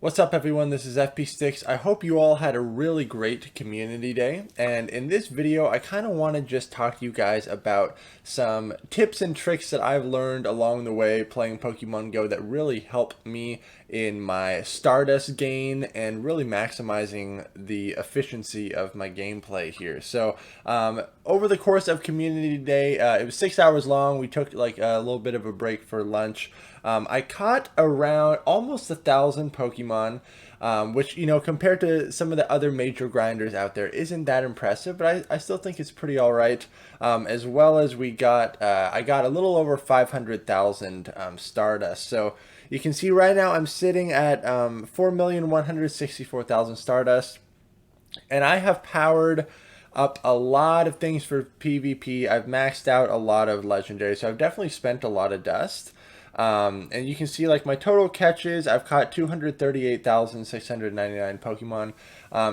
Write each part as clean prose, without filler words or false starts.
What's up everyone, this is FP Sticks. I hope you all had a really great community day, and in this video I kind of want to just talk to you guys about some tips and tricks that I've learned along the way playing Pokemon Go that really help me in my Stardust gain and really maximizing the efficiency of my gameplay here. So over the course of community day, it was 6 hours long. We took like a little bit of a break for lunch. I caught around almost 1,000 Pokemon, which, you know, compared to some of the other major grinders out there, isn't that impressive, but I still think it's pretty all right. As well as I got a little over 500,000 Stardust. So you can see right now I'm sitting at 4,164,000 Stardust, and I have powered up a lot of things for PvP. I've maxed out a lot of legendaries, so I've definitely spent a lot of dust. And you can see like my total catches, I've caught 238,699 Pokemon.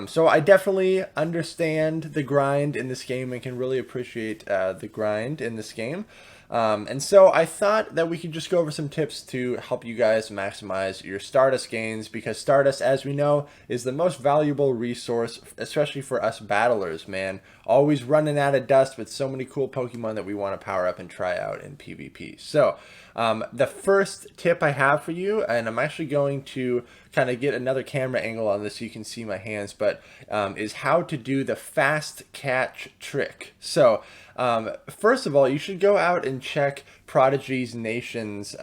So I definitely understand the grind in this game and can really appreciate the grind in this game. And so I thought that we could just go over some tips to help you guys maximize your Stardust gains, because Stardust, as we know, is the most valuable resource, especially for us battlers, man. Always running out of dust with so many cool Pokemon that we want to power up and try out in PvP. So the first tip I have for you, and I'm actually going to kind of get another camera angle on this so you can see my hands, but is how to do the fast catch trick. So first of all, you should go out and check Prodigy's Nation's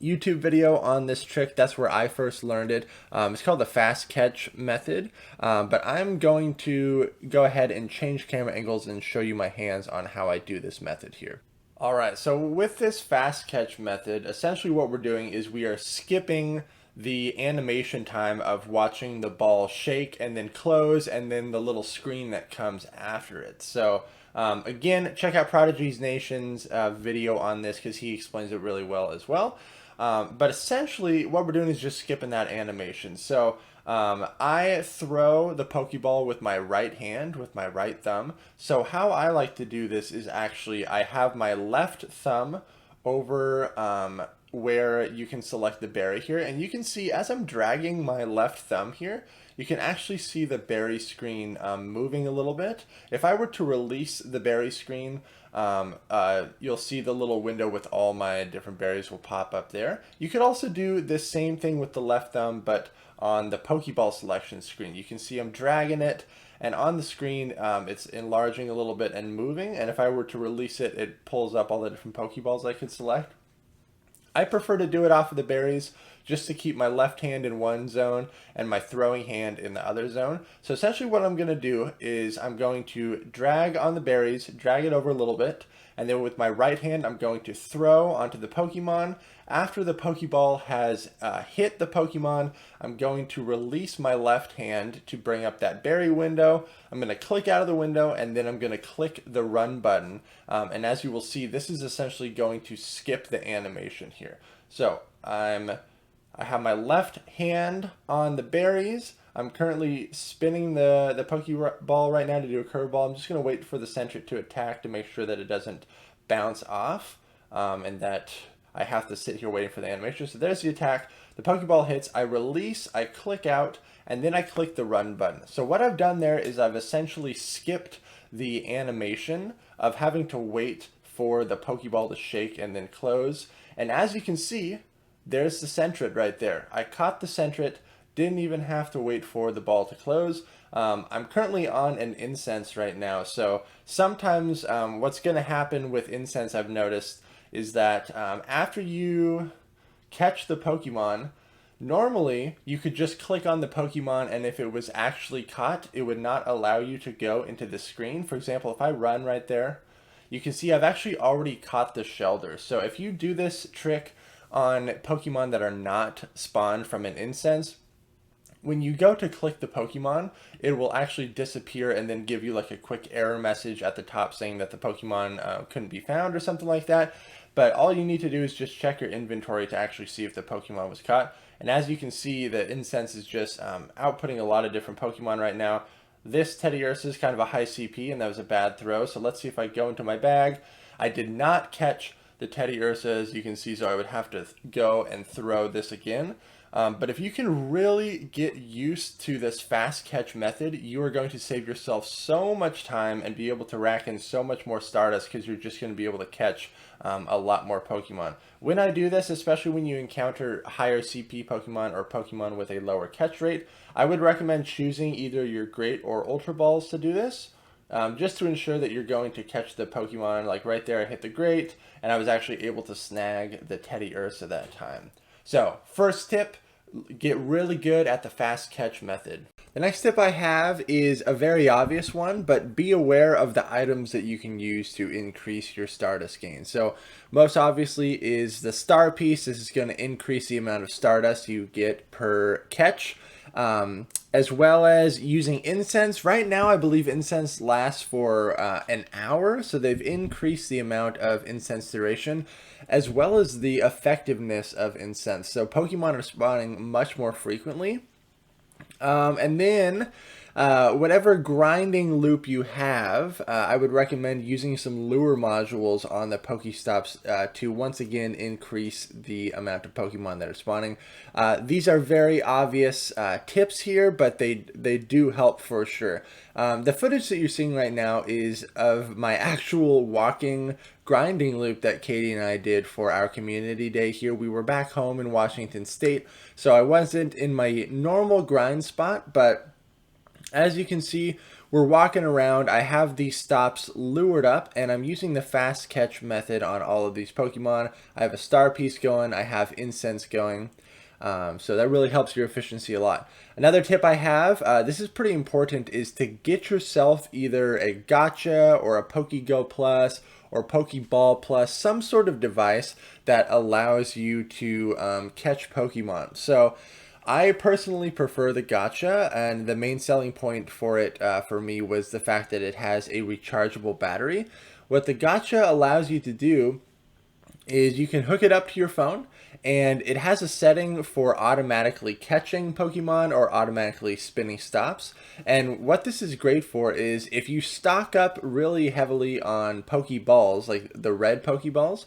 YouTube video on this trick. That's where I first learned it. It's called the fast catch method, but I'm going to go ahead and change camera angles and show you my hands on how I do this method here. All right, so with this fast catch method, essentially what we're doing is we are skipping the animation time of watching the ball shake and then close and then the little screen that comes after it. So again, check out Prodigy's Nation's video on this because he explains it really well as well. But essentially what we're doing is just skipping that animation. So I throw the Pokeball with my right hand, with my right thumb. So how I like to do this is actually I have my left thumb over where you can select the berry here, and you can see as I'm dragging my left thumb here, you can actually see the berry screen moving a little bit. If I were to release the berry screen, you'll see the little window with all my different berries will pop up there. You could also do this same thing with the left thumb, but on the Pokeball selection screen. You can see I'm dragging it, and on the screen it's enlarging a little bit and moving, and if I were to release it, it pulls up all the different Pokeballs I could select. I prefer to do it off of the berries just to keep my left hand in one zone and my throwing hand in the other zone. So essentially what I'm going to do is I'm going to drag on the berries, drag it over a little bit, and then with my right hand I'm going to throw onto the Pokemon. After the Pokeball has hit the Pokemon, I'm going to release my left hand to bring up that berry window. I'm going to click out of the window, and then I'm going to click the run button. And as you will see, this is essentially going to skip the animation here. So I have my left hand on the berries. I'm currently spinning the Pokeball right now to do a curveball. I'm just going to wait for the center to attack to make sure that it doesn't bounce off and that I have to sit here waiting for the animation. So there's the attack. The Pokeball hits. I release. I click out. And then I click the run button. So what I've done there is I've essentially skipped the animation of having to wait for the Pokeball to shake and then close. And as you can see, there's the Sentret right there. I caught the Sentret. Didn't even have to wait for the ball to close. I'm currently on an incense right now. So sometimes what's going to happen with incense, I've noticed, is that after you catch the Pokemon, normally you could just click on the Pokemon, and if it was actually caught, it would not allow you to go into the screen. For example, if I run right there, you can see I've actually already caught the Shelder. So if you do this trick on Pokemon that are not spawned from an incense, when you go to click the Pokemon, it will actually disappear and then give you like a quick error message at the top saying that the Pokemon couldn't be found or something like that. But all you need to do is just check your inventory to actually see if the Pokemon was caught. And as you can see, the incense is just outputting a lot of different Pokemon right now. This Teddiursa is kind of a high CP, and that was a bad throw. So let's see if I go into my bag. I did not catch the Teddiursa, as you can see, so I would have to go and throw this again. But if you can really get used to this fast catch method, you are going to save yourself so much time and be able to rack in so much more Stardust because you're just going to be able to catch a lot more Pokemon. When I do this, especially when you encounter higher CP Pokemon or Pokemon with a lower catch rate, I would recommend choosing either your Great or Ultra Balls to do this. Just to ensure that you're going to catch the Pokemon. Like right there, I hit the Great, and I was actually able to snag the Teddy Ursa that time. So, first tip, get really good at the fast catch method. The next tip I have is a very obvious one, but be aware of the items that you can use to increase your Stardust gain. So most obviously is the Star Piece. This is going to increase the amount of Stardust you get per catch. As well as using incense. Right now, I believe incense lasts for an hour, so they've increased the amount of incense duration, as well as the effectiveness of incense. So Pokemon are spawning much more frequently. And then whatever grinding loop you have, I would recommend using some lure modules on the Pokestops to once again increase the amount of Pokemon that are spawning. These are very obvious tips here, but they do help for sure. The footage that you're seeing right now is of my actual walking grinding loop that Katie and I did for our community day here. We were back home in Washington State, so I wasn't in my normal grind spot, but as you can see, we're walking around. I have these stops lured up, and I'm using the fast catch method on all of these Pokemon. I have a Star Piece going, I have Incense going. So that really helps your efficiency a lot. Another tip I have, this is pretty important, is to get yourself either a Gacha or a PokeGo Plus or Pokeball Plus, some sort of device that allows you to catch Pokemon. So I personally prefer the Gacha, and the main selling point for it for me was the fact that it has a rechargeable battery. What the Gacha allows you to do is you can hook it up to your phone, and it has a setting for automatically catching Pokemon or automatically spinning stops. And what this is great for is if you stock up really heavily on Pokeballs, like the red Pokeballs,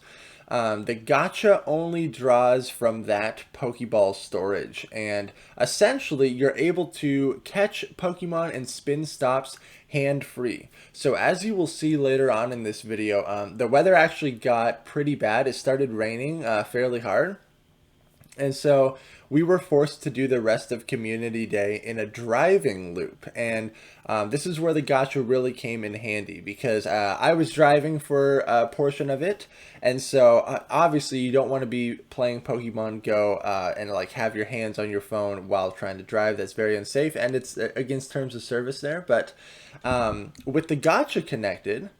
the Gacha only draws from that Pokeball storage, and essentially you're able to catch Pokemon and spin stops hand-free. So as you will see later on in this video, the weather actually got pretty bad. It started raining fairly hard. And so we were forced to do the rest of Community Day in a driving loop. And this is where the Gacha really came in handy, because I was driving for a portion of it. And so obviously you don't want to be playing Pokemon Go and like have your hands on your phone while trying to drive. That's very unsafe, and it's against terms of service there. But with the Gacha connected,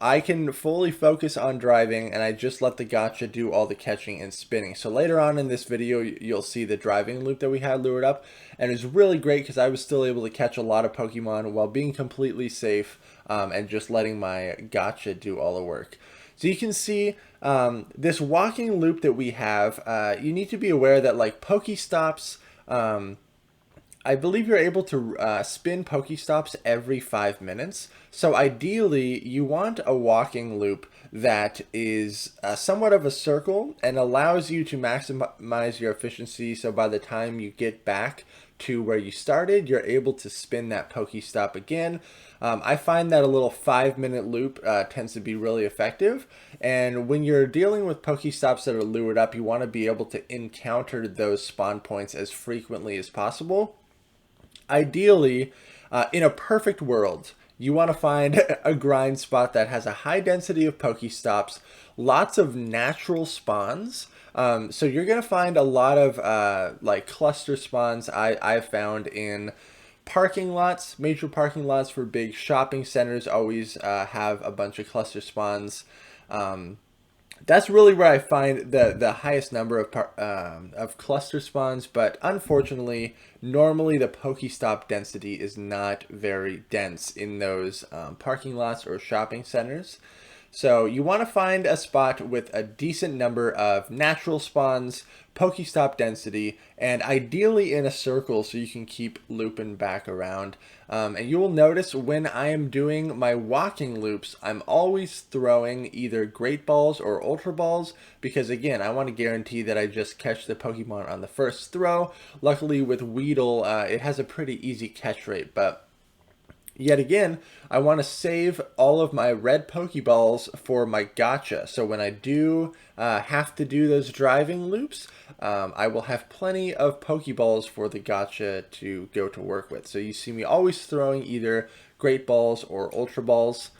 I can fully focus on driving, and I just let the Gacha do all the catching and spinning. So later on in this video, you'll see the driving loop that we had lured up, and it was really great because I was still able to catch a lot of Pokemon while being completely safe and just letting my Gacha do all the work. So you can see this walking loop that we have, you need to be aware that like Pokestops, I believe you're able to spin Pokestops every 5 minutes. So ideally, you want a walking loop that is somewhat of a circle and allows you to maximize your efficiency. So by the time you get back to where you started, you're able to spin that Pokestop again. I find that a little 5-minute loop tends to be really effective. And when you're dealing with Pokestops that are lured up, you want to be able to encounter those spawn points as frequently as possible. Ideally, in a perfect world, you want to find a grind spot that has a high density of Pokestops, lots of natural spawns. So you're going to find a lot of like cluster spawns I've found in parking lots. Major parking lots for big shopping centers always have a bunch of cluster spawns. That's really where I find the highest number of cluster spawns, but unfortunately, normally the Pokestop density is not very dense in those parking lots or shopping centers. So you want to find a spot with a decent number of natural spawns, Pokestop density, and ideally in a circle so you can keep looping back around. And you will notice when I am doing my walking loops, I'm always throwing either Great Balls or Ultra Balls because, again, I want to guarantee that I just catch the Pokemon on the first throw. Luckily with Weedle, it has a pretty easy catch rate, but yet again, I want to save all of my red Pokeballs for my gotcha. So when I do have to do those driving loops, I will have plenty of Pokeballs for the gotcha to go to work with. So you see me always throwing either Great Balls or Ultra Balls.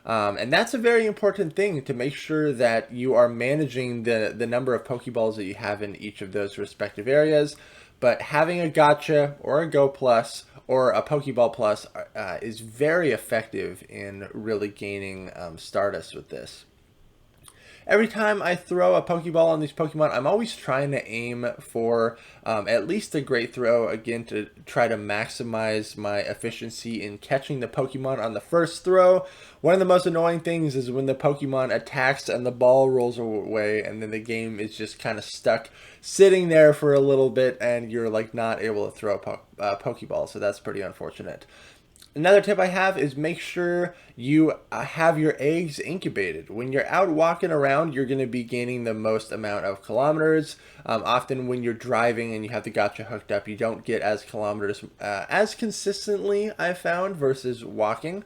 And that's a very important thing to make sure that you are managing the number of Pokeballs that you have in each of those respective areas. But having a gotcha or a Go Plus or a Pokeball Plus is very effective in really gaining Stardust with this. Every time I throw a Pokeball on these Pokemon, I'm always trying to aim for at least a great throw, again, to try to maximize my efficiency in catching the Pokemon on the first throw. One of the most annoying things is when the Pokemon attacks and the ball rolls away, and then the game is just kind of stuck sitting there for a little bit, and you're like not able to throw a Pokeball, so that's pretty unfortunate. Another tip I have is make sure you have your eggs incubated. When you're out walking around, you're going to be gaining the most amount of kilometers. Often when you're driving and you have the gotcha hooked up, you don't get as kilometers as consistently, I've found, versus walking.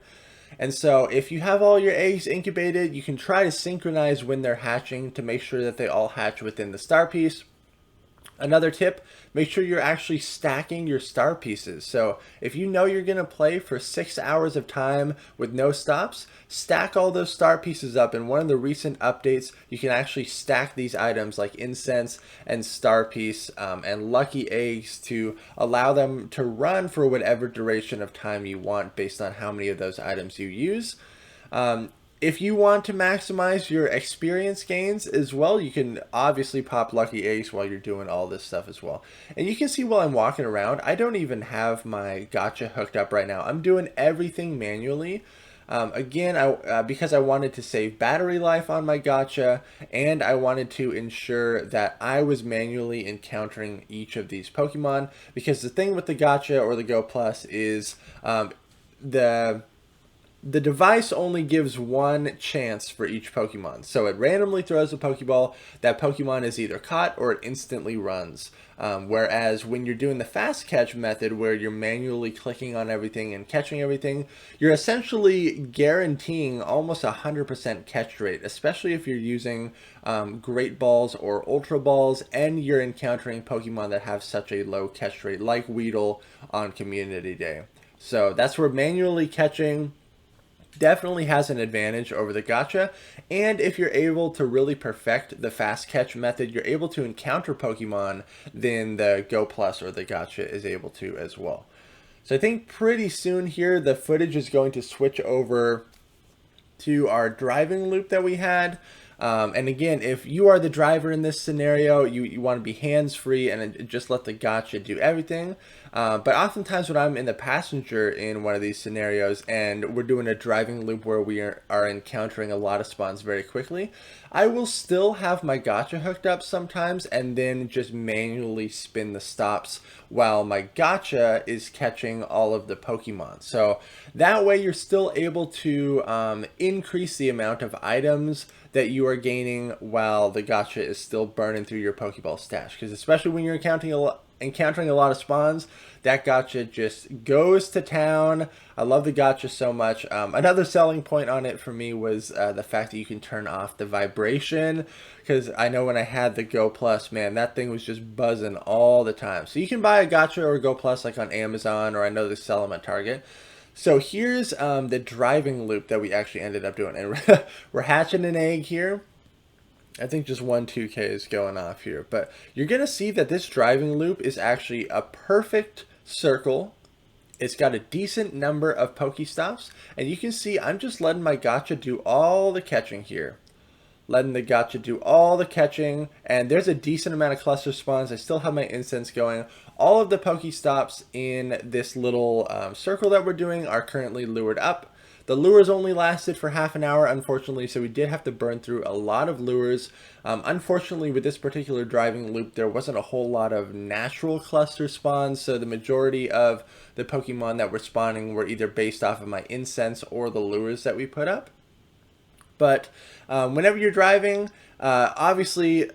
And so if you have all your eggs incubated, you can try to synchronize when they're hatching to make sure that they all hatch within the star piece. Another tip, make sure you're actually stacking your star pieces. So if you know you're going to play for 6 hours of time with no stops, stack all those star pieces up. In one of the recent updates, you can actually stack these items like incense and star piece and lucky eggs to allow them to run for whatever duration of time you want based on how many of those items you use. If you want to maximize your experience gains as well, you can obviously pop lucky eggs while you're doing all this stuff as well. And you can see while I'm walking around, I don't even have my gotcha hooked up right now. I'm doing everything manually. Again, because I wanted to save battery life on my gotcha, and I wanted to ensure that I was manually encountering each of these Pokemon. Because the thing with the gotcha or the Go Plus is the device only gives one chance for each Pokemon. So it randomly throws a Pokeball. That Pokemon is either caught or it instantly runs. Whereas when you're doing the fast catch method where you're manually clicking on everything and catching everything, you're essentially guaranteeing almost 100% catch rate, especially if you're using Great Balls or Ultra Balls and you're encountering Pokemon that have such a low catch rate like Weedle on Community Day. So that's where manually catching definitely has an advantage over the gotcha, and if you're able to really perfect the fast catch method, you're able to encounter Pokemon, then the Go Plus or the gotcha is able to as well. So I think pretty soon here the footage is going to switch over to our driving loop that we had. And again, if you are the driver in this scenario, you want to be hands-free and just let the gotcha do everything. But oftentimes when I'm in the passenger in one of these scenarios and we're doing a driving loop where we are encountering a lot of spawns very quickly, I will still have my gotcha hooked up sometimes and then just manually spin the stops while my gotcha is catching all of the Pokemon. So that way you're still able to increase the amount of items that you are gaining while the gotcha is still burning through your Pokeball stash. Because especially when you're encountering a lot of spawns, that gotcha just goes to town. I love the gotcha so much. Another selling point on it for me was the fact that you can turn off the vibration, because I know when I had the Go Plus, man, that thing was just buzzing all the time. So you can buy a gotcha or a Go Plus like on Amazon, or I know they sell them at Target. So here's the driving loop that we actually ended up doing, and we're hatching an egg here. I think just 2K is going off here, but you're going to see that this driving loop is actually a perfect circle. It's got a decent number of Pokestops, and you can see I'm just letting my gotcha do all the catching here. Letting the gotcha do all the catching, and there's a decent amount of cluster spawns. I still have my incense going. All of the Pokestops in this little circle that we're doing are currently lured up. The lures only lasted for half an hour, unfortunately, so we did have to burn through a lot of lures. Unfortunately, with this particular driving loop, there wasn't a whole lot of natural cluster spawns, so the majority of the Pokemon that were spawning were either based off of my incense or the lures that we put up. But whenever you're driving, obviously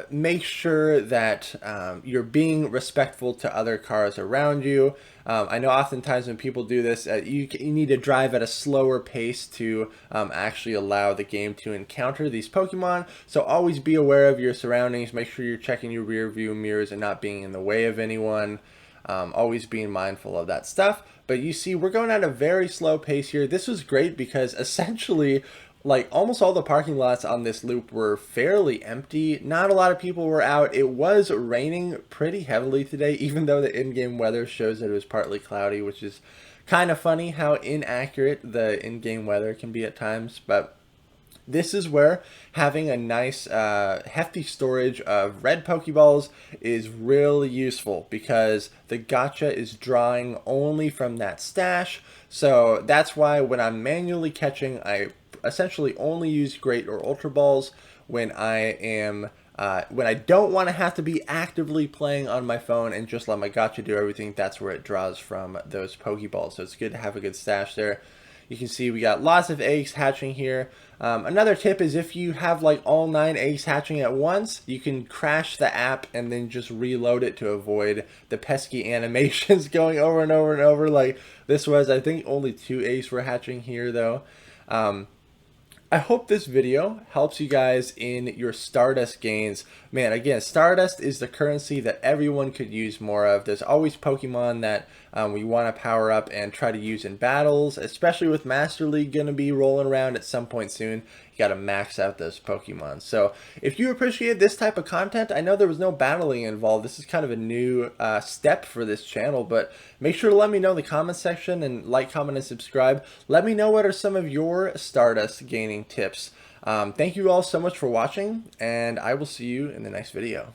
make sure that you're being respectful to other cars around you. I know oftentimes when people do this, you need to drive at a slower pace to actually allow the game to encounter these Pokemon. So always be aware of your surroundings. Make sure you're checking your rear view mirrors and not being in the way of anyone. Always being mindful of that stuff. But you see, we're going at a very slow pace here. This was great because essentially, like, almost all the parking lots on this loop were fairly empty. Not a lot of people were out. It was raining pretty heavily today, even though the in-game weather shows that it was partly cloudy, which is kind of funny how inaccurate the in-game weather can be at times. But this is where having a nice hefty storage of red Pokeballs is really useful, because the gacha is drawing only from that stash. So that's why when I'm manually catching, I essentially only use Great or Ultra Balls when I don't want to have to be actively playing on my phone and just let my gacha do everything. That's where it draws from those Pokeballs. So it's good to have a good stash there. You can see we got lots of eggs hatching here. Another tip is if you have like all 9 eggs hatching at once, you can crash the app and then just reload it to avoid the pesky animations going over and over and over. Like this was, I think only 2 eggs were hatching here though. I hope this video helps you guys in your Stardust gains. Man, again, Stardust is the currency that everyone could use more of. There's always Pokemon that we want to power up and try to use in battles, especially with Master League going to be rolling around at some point soon. You got to max out those Pokemon. So if you appreciate this type of content, I know there was no battling involved. This is kind of a new step for this channel, but make sure to let me know in the comment section and like, comment, and subscribe. Let me know what are some of your Stardust gaining tips. Thank you all so much for watching, and I will see you in the next video.